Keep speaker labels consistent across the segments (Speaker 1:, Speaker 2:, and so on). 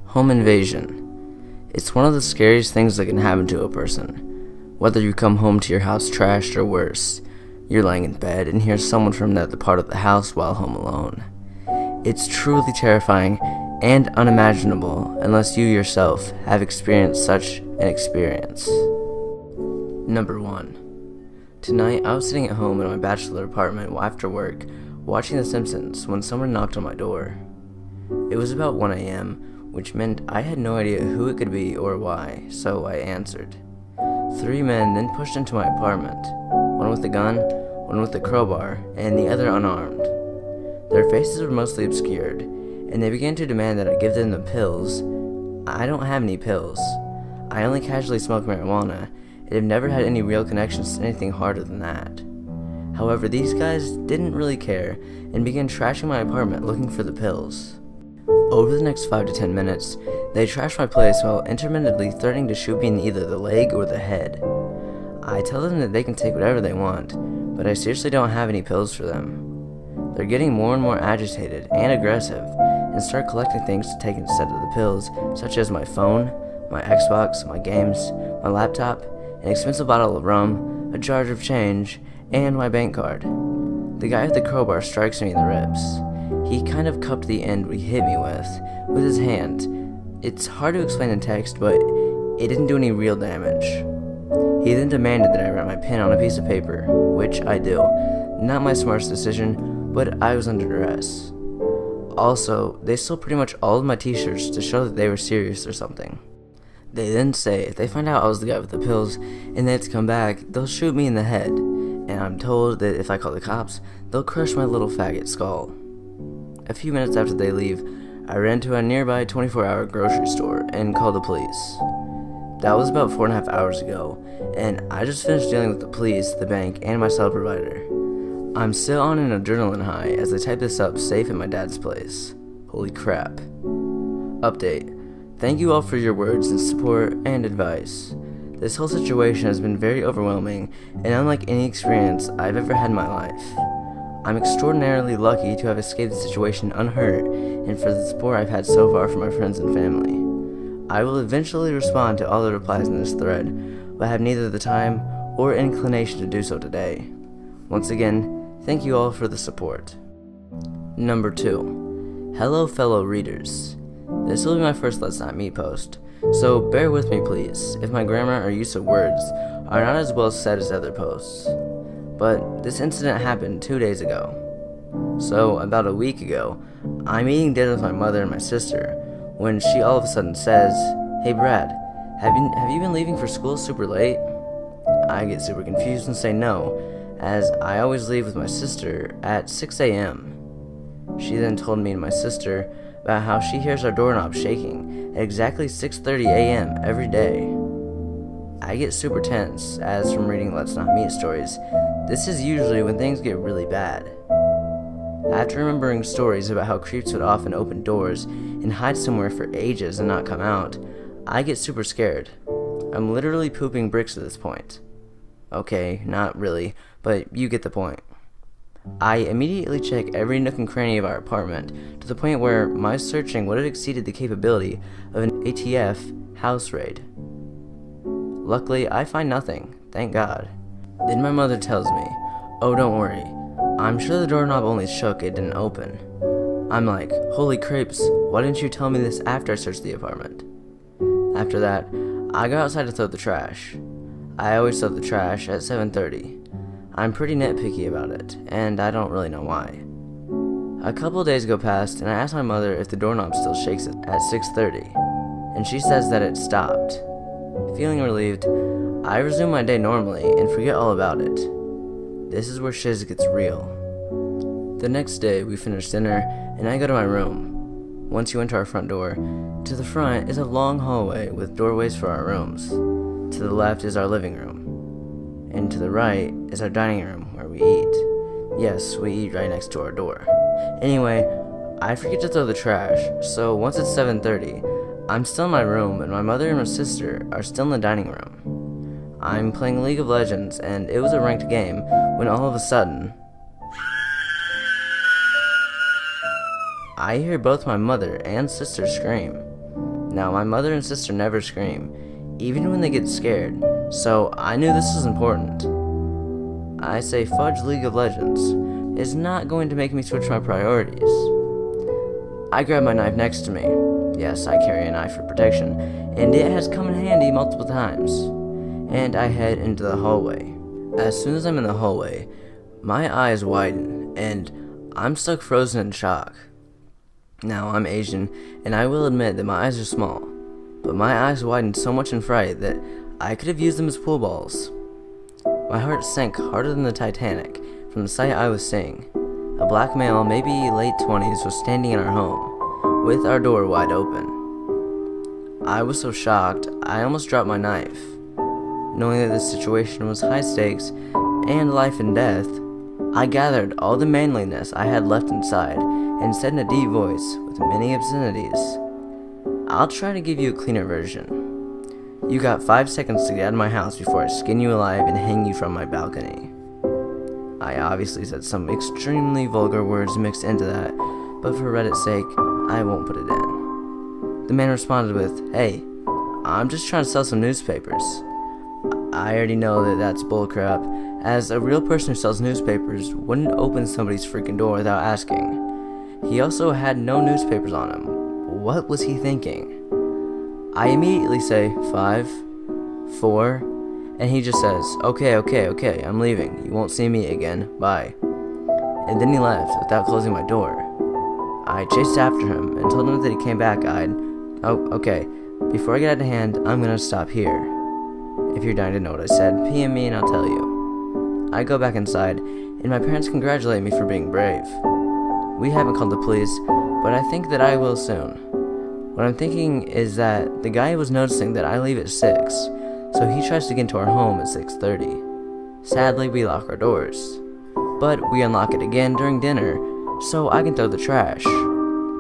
Speaker 1: Home invasion. It's one of the scariest things that can happen to a person. Whether you come home to your house trashed or worse, you're laying in bed and hear someone from another part of the house while home alone. It's truly terrifying and unimaginable unless you yourself have experienced such an experience. Number 1. Tonight I was sitting at home in my bachelor apartment after work, watching The Simpsons when someone knocked on my door. It was about 1 a.m., which meant I had no idea who it could be or why, so I answered. 3 men then pushed into my apartment, one with a gun, one with a crowbar, and the other unarmed. Their faces were mostly obscured, and they began to demand that I give them the pills. I don't have any pills. I only casually smoke marijuana, and have never had any real connections to anything harder than that. However, these guys didn't really care, and began trashing my apartment looking for the pills. Over the next 5 to 10 minutes, they trashed my place while intermittently threatening to shoot me in either the leg or the head. I tell them that they can take whatever they want, but I seriously don't have any pills for them. They're getting more and more agitated and aggressive, and start collecting things to take instead of the pills, such as my phone, my Xbox, my games, my laptop, an expensive bottle of rum, a jar of change, and my bank card. The guy with the crowbar strikes me in the ribs. He kind of cupped the end he hit me with his hand. It's hard to explain in text, but it didn't do any real damage. He then demanded that I write my pen on a piece of paper, which I do. Not my smartest decision, but I was under duress. Also, they stole pretty much all of my t-shirts to show that they were serious or something. They then say if they find out I was the guy with the pills and they have to come back, they'll shoot me in the head. And I'm told that if I call the cops, they'll crush my little faggot skull. A few minutes after they leave, I ran to a nearby 24-hour grocery store and called the police. That was about 4.5 hours ago, and I just finished dealing with the police, the bank, and my cell provider. I'm still on an adrenaline high as I type this up safe at my dad's place. Holy crap. Update. Thank you all for your words and support and advice. This whole situation has been very overwhelming and unlike any experience I've ever had in my life. I'm extraordinarily lucky to have escaped the situation unhurt and for the support I've had so far from my friends and family. I will eventually respond to all the replies in this thread, but have neither the time or inclination to do so today. Once again, thank you all for the support. Number 2. Hello fellow readers. This will be my first Let's Not Meet post, so bear with me please if my grammar or use of words are not as well said as other posts. But this incident happened 2 days ago. So, about a week ago, I'm eating dinner with my mother and my sister, when she all of a sudden says, "Hey Brad, have you been leaving for school super late?" I get super confused and say no, as I always leave with my sister at 6 a.m. She then told me and my sister about how she hears our doorknob shaking at exactly 6:30 a.m. every day. I get super tense, as from reading Let's Not Meet stories, this is usually when things get really bad. After remembering stories about how creeps would often open doors and hide somewhere for ages and not come out, I get super scared. I'm literally pooping bricks at this point. Okay, not really, but you get the point. I immediately check every nook and cranny of our apartment to the point where my searching would have exceeded the capability of an ATF house raid. Luckily, I find nothing, thank God. Then my mother tells me, "Oh, don't worry. I'm sure the doorknob only shook, it didn't open." I'm like, holy crapes, why didn't you tell me this after I searched the apartment? After that, I go outside to throw the trash. I always throw the trash at 7:30. I'm pretty nitpicky about it, and I don't really know why. A couple of days go past, and I ask my mother if the doorknob still shakes at 6:30, and she says that it stopped. Feeling relieved, I resume my day normally and forget all about it. This is where shiz gets real. The next day, we finish dinner, and I go to my room. Once you enter our front door, to the front is a long hallway with doorways for our rooms. To the left is our living room. And to the right is our dining room where we eat. Yes, we eat right next to our door. Anyway, I forget to throw the trash, so once it's 7:30, I'm still in my room and my mother and my sister are still in the dining room. I'm playing League of Legends and it was a ranked game when all of a sudden, I hear both my mother and sister scream. Now, my mother and sister never scream, even when they get scared, so I knew this was important. I say fudge League of Legends is not going to make me switch my priorities. I grab my knife next to me. Yes, I carry a knife for protection, and it has come in handy multiple times. And I head into the hallway. As soon as I'm in the hallway, my eyes widen, and I'm stuck frozen in shock. Now, I'm Asian, and I will admit that my eyes are small, but my eyes widened so much in fright that I could have used them as pool balls. My heart sank harder than the Titanic from the sight I was seeing. A black male, maybe late 20s, was standing in our home, with our door wide open. I was so shocked, I almost dropped my knife. Knowing that this situation was high stakes and life and death, I gathered all the manliness I had left inside and said in a deep voice, with many obscenities, "I'll try to give you a cleaner version. You got 5 seconds to get out of my house before I skin you alive and hang you from my balcony." I obviously said some extremely vulgar words mixed into that, but for Reddit's sake, I won't put it in. The man responded with, "Hey, I'm just trying to sell some newspapers." I already know that that's bullcrap, as a real person who sells newspapers wouldn't open somebody's freaking door without asking. He also had no newspapers on him. What was he thinking? I immediately say, 5, 4, and he just says, okay, I'm leaving. You won't see me again. Bye." And then he left without closing my door. I chased after him and told him that he came back. "Oh, okay. Before I get out of hand, I'm gonna stop here. If you're dying to know what I said, PM me and I'll tell you." I go back inside, and my parents congratulate me for being brave. We haven't called the police, but I think that I will soon. What I'm thinking is that the guy was noticing that I leave at 6, so he tries to get into our home at 6:30. Sadly, we lock our doors, but we unlock it again during dinner, so I can throw the trash.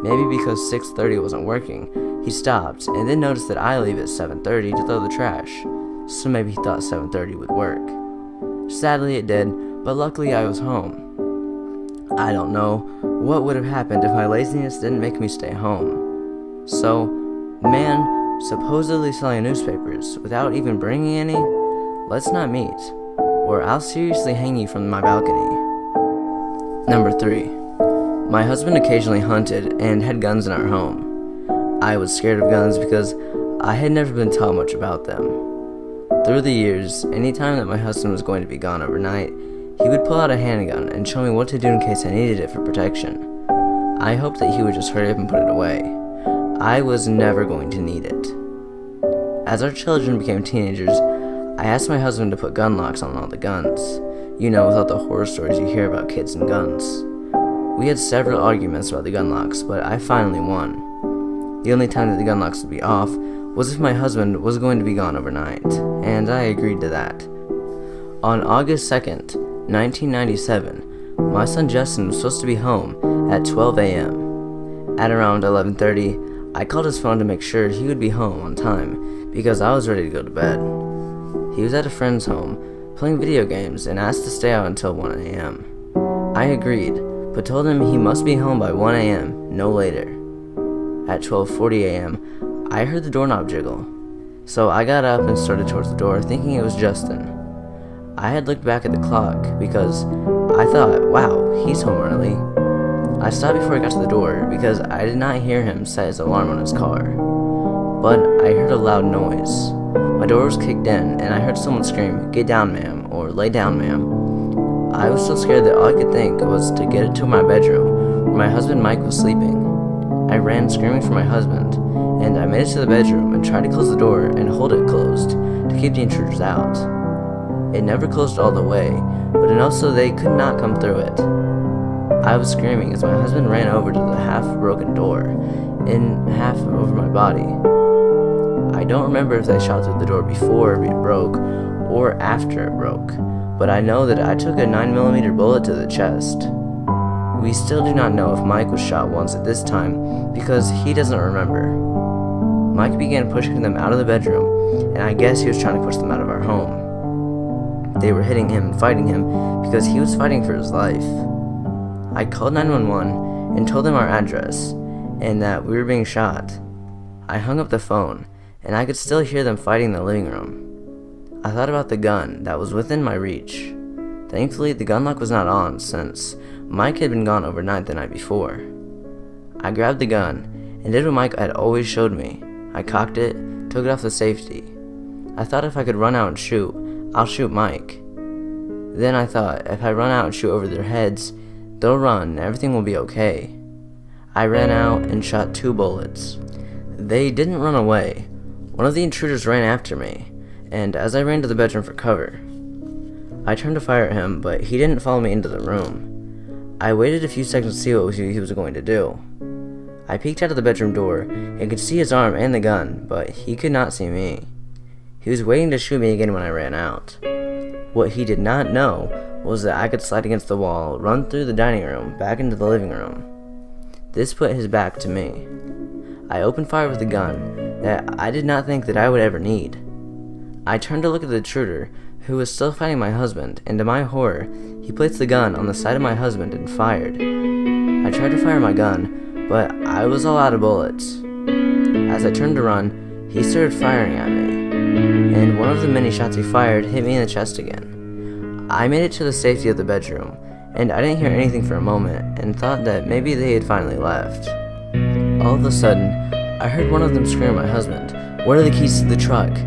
Speaker 1: Maybe because 6:30 wasn't working, he stopped and then noticed that I leave at 7:30 to throw the trash, so maybe he thought 7:30 would work. Sadly, it did, but luckily I was home. I don't know what would have happened if my laziness didn't make me stay home. So, man supposedly selling newspapers without even bringing any? Let's not meet, or I'll seriously hang you from my balcony. Number 3. My husband occasionally hunted and had guns in our home. I was scared of guns because I had never been taught much about them. Through the years, anytime that my husband was going to be gone overnight, he would pull out a handgun and show me what to do in case I needed it for protection. I hoped that he would just hurry up and put it away. I was never going to need it. As our children became teenagers, I asked my husband to put gun locks on all the guns. You know, without the horror stories you hear about kids and guns. We had several arguments about the gun locks, but I finally won. The only time that the gun locks would be off was if my husband was going to be gone overnight, and I agreed to that. On August 2nd, 1997, my son Justin was supposed to be home at 12 a.m. At around 11:30, I called his phone to make sure he would be home on time because I was ready to go to bed. He was at a friend's home playing video games and asked to stay out until 1 a.m. I agreed, but told him he must be home by 1 a.m., no later. At 12:40 a.m., I heard the doorknob jiggle, so I got up and started towards the door thinking it was Justin. I had looked back at the clock because I thought, wow, he's home early. I stopped before I got to the door because I did not hear him set his alarm on his car, but I heard a loud noise. My door was kicked in and I heard someone scream, "Get down, ma'am," or "Lay down, ma'am." I was so scared that all I could think was to get into my bedroom where my husband Mike was sleeping. I ran screaming for my husband, and I made it to the bedroom and tried to close the door and hold it closed to keep the intruders out. It never closed all the way, but enough so they could not come through it. I was screaming as my husband ran over to the half-broken door, in half over my body. I don't remember if they shot through the door before it broke or after it broke, but I know that I took a 9mm bullet to the chest. We still do not know if Mike was shot once at this time because he doesn't remember. Mike began pushing them out of the bedroom, and I guess he was trying to push them out of our home. They were hitting him and fighting him because he was fighting for his life. I called 911 and told them our address and that we were being shot. I hung up the phone, and I could still hear them fighting in the living room. I thought about the gun that was within my reach. Thankfully, the gun lock was not on since Mike had been gone overnight the night before. I grabbed the gun and did what Mike had always showed me. I cocked it, took it off the safety. I thought if I could run out and shoot, I'll shoot Mike. Then I thought if I run out and shoot over their heads, they'll run and everything will be okay. I ran out and shot 2 bullets. They didn't run away. One of the intruders ran after me, and as I ran to the bedroom for cover, I turned to fire at him, but he didn't follow me into the room. I waited a few seconds to see what he was going to do. I peeked out of the bedroom door and could see his arm and the gun, but he could not see me. He was waiting to shoot me again when I ran out. What he did not know was that I could slide against the wall, run through the dining room, back into the living room. This put his back to me. I opened fire with a gun that I did not think that I would ever need. I turned to look at the intruder, who was still fighting my husband, and to my horror, he placed the gun on the side of my husband and fired. I tried to fire my gun, but I was all out of bullets. As I turned to run, he started firing at me, and one of the many shots he fired hit me in the chest again. I made it to the safety of the bedroom, and I didn't hear anything for a moment, and thought that maybe they had finally left. All of a sudden, I heard one of them scream at my husband, "Where are the keys to the truck?"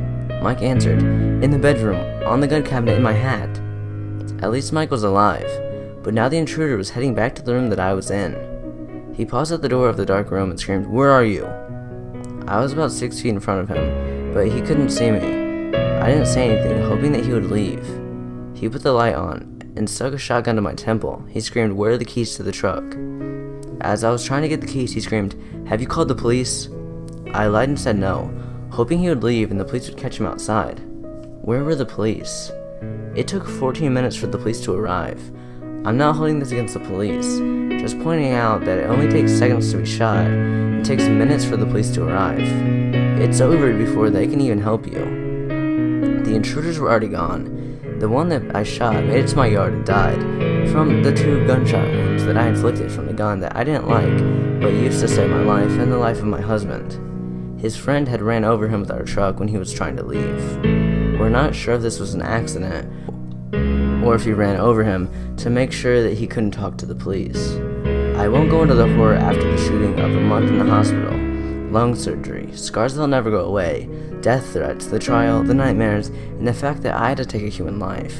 Speaker 1: Mike answered, "In the bedroom, on the gun cabinet in my hat." At least Mike was alive, but now the intruder was heading back to the room that I was in. He paused at the door of the dark room and screamed, "Where are you?" I was about 6 feet in front of him, but he couldn't see me. I didn't say anything, hoping that he would leave. He put the light on and stuck a shotgun to my temple. He screamed, "Where are the keys to the truck?" As I was trying to get the keys, he screamed, "Have you called the police?" I lied and said no, hoping he would leave and the police would catch him outside. Where were the police? It took 14 minutes for the police to arrive. I'm not holding this against the police, just pointing out that it only takes seconds to be shot, and takes minutes for the police to arrive. It's over before they can even help you. The intruders were already gone. The one that I shot made it to my yard and died from the 2 gunshot wounds that I inflicted from the gun that I didn't like, but used to save my life and the life of my husband. His friend had ran over him with our truck when he was trying to leave. We're not sure if this was an accident, or if he ran over him to make sure that he couldn't talk to the police. I won't go into the horror after the shooting of a month in the hospital, lung surgery, scars that'll never go away, death threats, the trial, the nightmares, and the fact that I had to take a human life.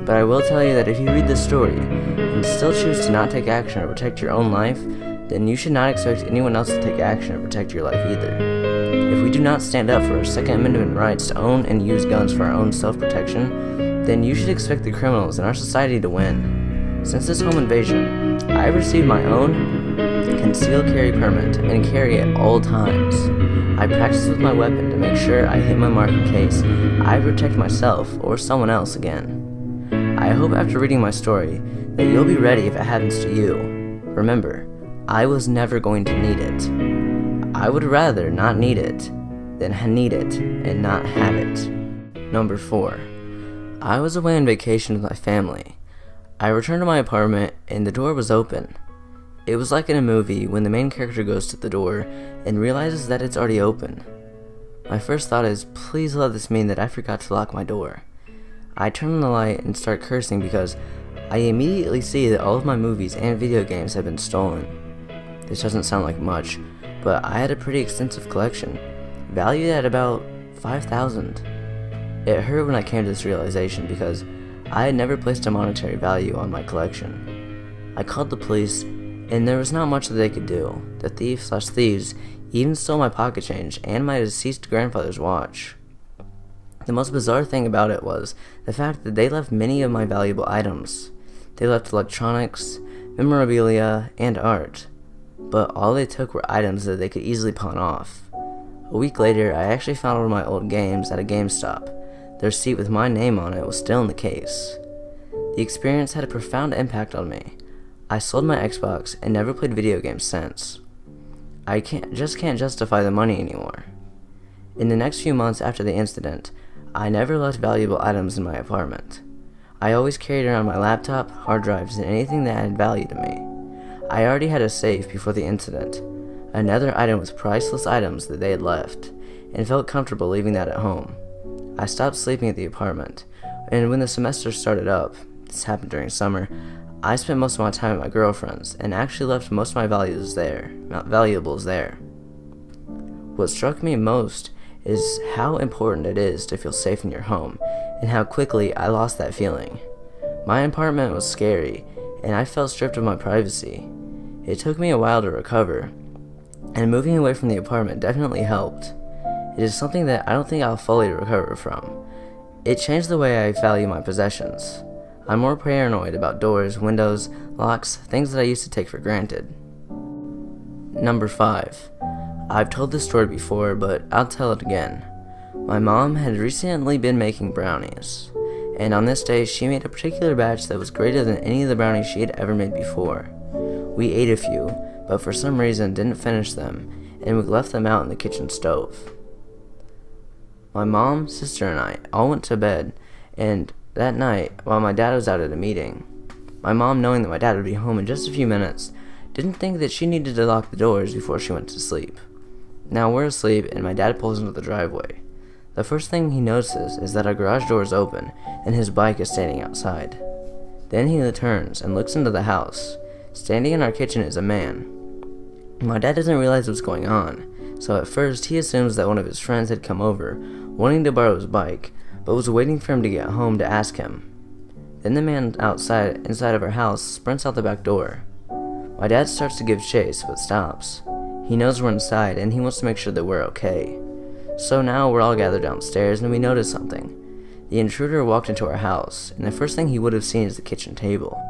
Speaker 1: But I will tell you that if you read this story and still choose to not take action or protect your own life, then you should not expect anyone else to take action or protect your life either. If we do not stand up for our Second Amendment rights to own and use guns for our own self-protection, then you should expect the criminals in our society to win. Since this home invasion, I received my own concealed carry permit and carry at all times. I practice with my weapon to make sure I hit my mark in case I protect myself or someone else again. I hope after reading my story that you'll be ready if it happens to you. Remember, I was never going to need it. I would rather not need it than need it and not have it. Number 4. I was away on vacation with my family. I returned to my apartment and the door was open. It was like in a movie when the main character goes to the door and realizes that it's already open. My first thought is, please let this mean that I forgot to lock my door. I turn on the light and start cursing because I immediately see that all of my movies and video games have been stolen. This doesn't sound like much, but I had a pretty extensive collection, valued at about $5,000. It hurt when I came to this realization because I had never placed a monetary value on my collection. I called the police, and there was not much that they could do. The thief/thieves even stole my pocket change and my deceased grandfather's watch. The most bizarre thing about it was the fact that they left many of my valuable items. They left electronics, memorabilia, and art, but all they took were items that they could easily pawn off. A week later, I actually found one of my old games at a GameStop. The receipt with my name on it was still in the case. The experience had a profound impact on me. I sold my Xbox and never played video games since. I can't justify the money anymore. In the next few months after the incident, I never left valuable items in my apartment. I always carried around my laptop, hard drives, and anything that had value to me. I already had a safe before the incident. another item with priceless items that they had left, and felt comfortable leaving that at home. I stopped sleeping at the apartment, and when the semester started up, this happened during summer, I spent most of my time with my girlfriends, and actually left most of my valuables there. What struck me most is how important it is to feel safe in your home, and how quickly I lost that feeling. My apartment was scary, and I felt stripped of my privacy. It took me a while to recover, and moving away from the apartment definitely helped. It is something that I don't think I'll fully recover from. It changed the way I value my possessions. I'm more paranoid about doors, windows, locks, things that I used to take for granted. Number 5. I've told this story before, but I'll tell it again. My mom had recently been making brownies, and on this day she made a particular batch that was greater than any of the brownies she had ever made before. We ate a few, but for some reason didn't finish them, and we left them out in the kitchen stove. My mom, sister, and I all went to bed, and that night, while my dad was out at a meeting, my mom, knowing that my dad would be home in just a few minutes, didn't think that she needed to lock the doors before she went to sleep. Now we're asleep, and my dad pulls into the driveway. The first thing he notices is that our garage door is open, and his bike is standing outside. Then he turns and looks into the house. Standing in our kitchen is a man. My dad doesn't realize what's going on, so at first he assumes that one of his friends had come over, wanting to borrow his bike, but was waiting for him to get home to ask him. Then the man inside of our house sprints out the back door. My dad starts to give chase, but stops. He knows we're inside, and he wants to make sure that we're okay. So now we're all gathered downstairs, and we notice something. The intruder walked into our house, and the first thing he would have seen is the kitchen table.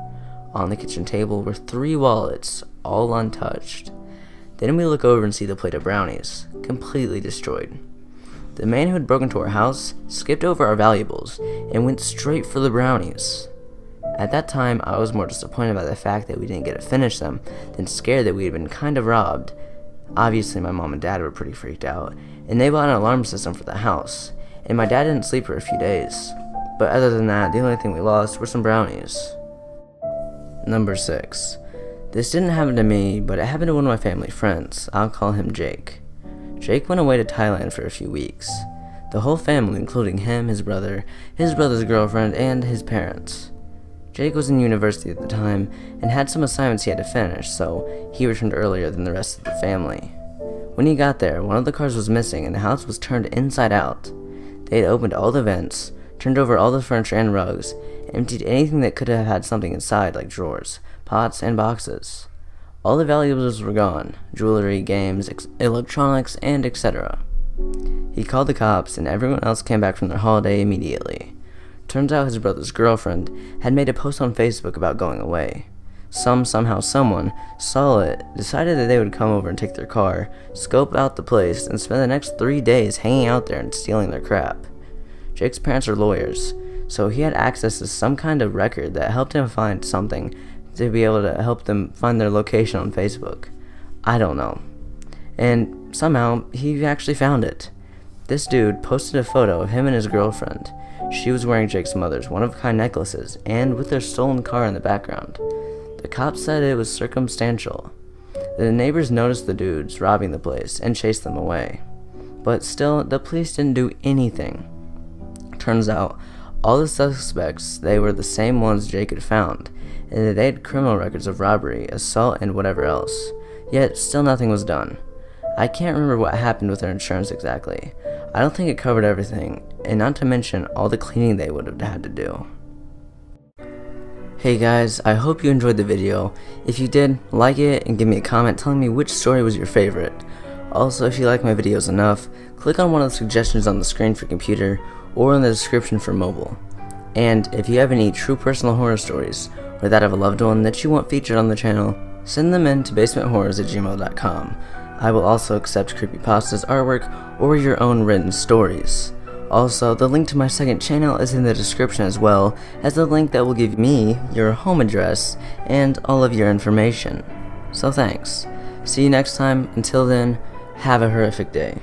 Speaker 1: On the kitchen table were 3 wallets, all untouched. Then we look over and see the plate of brownies, completely destroyed. The man who had broken into our house skipped over our valuables and went straight for the brownies. At that time, I was more disappointed by the fact that we didn't get to finish them than scared that we had been kind of robbed. Obviously, my mom and dad were pretty freaked out, and they bought an alarm system for the house, and my dad didn't sleep for a few days. But other than that, the only thing we lost were some brownies. Number 6. This didn't happen to me, but it happened to one of my family friends. I'll call him Jake. Jake went away to Thailand for a few weeks. The whole family, including him, his brother, his brother's girlfriend, and his parents. Jake was in university at the time and had some assignments he had to finish, so he returned earlier than the rest of the family. When he got there, one of the cars was missing and the house was turned inside out. They had opened all the vents, turned over all the furniture and rugs, emptied anything that could have had something inside, like drawers, pots, and boxes. All the valuables were gone: jewelry, games, electronics, and etc. He called the cops, and everyone else came back from their holiday immediately. Turns out his brother's girlfriend had made a post on Facebook about going away. Somehow someone saw it, decided that they would come over and take their car, scope out the place, and spend the next 3 days hanging out there and stealing their crap. Jake's parents are lawyers, so he had access to some kind of record that helped him find something to be able to help them find their location on Facebook. I don't know. And somehow, he actually found it. This dude posted a photo of him and his girlfriend. She was wearing Jake's mother's one-of-a-kind necklaces, and with their stolen car in the background. The cops said it was circumstantial. The neighbors noticed the dudes robbing the place and chased them away. But still, the police didn't do anything. Turns out, all the suspects, they were the same ones Jake had found, and that they had criminal records of robbery, assault, and whatever else. Yet, still nothing was done. I can't remember what happened with their insurance exactly. I don't think it covered everything, and not to mention all the cleaning they would have had to do. Hey guys, I hope you enjoyed the video. If you did, like it and give me a comment telling me which story was your favorite. Also, if you like my videos enough, click on one of the suggestions on the screen for computer or in the description for mobile. And if you have any true personal horror stories, or that of a loved one that you want featured on the channel, send them in to basementhorrors@gmail.com. I will also accept Creepypastas artwork or your own written stories. Also, the link to my second channel is in the description, as well as the link that will give me your home address and all of your information. So thanks. See you next time. Until then, have a horrific day.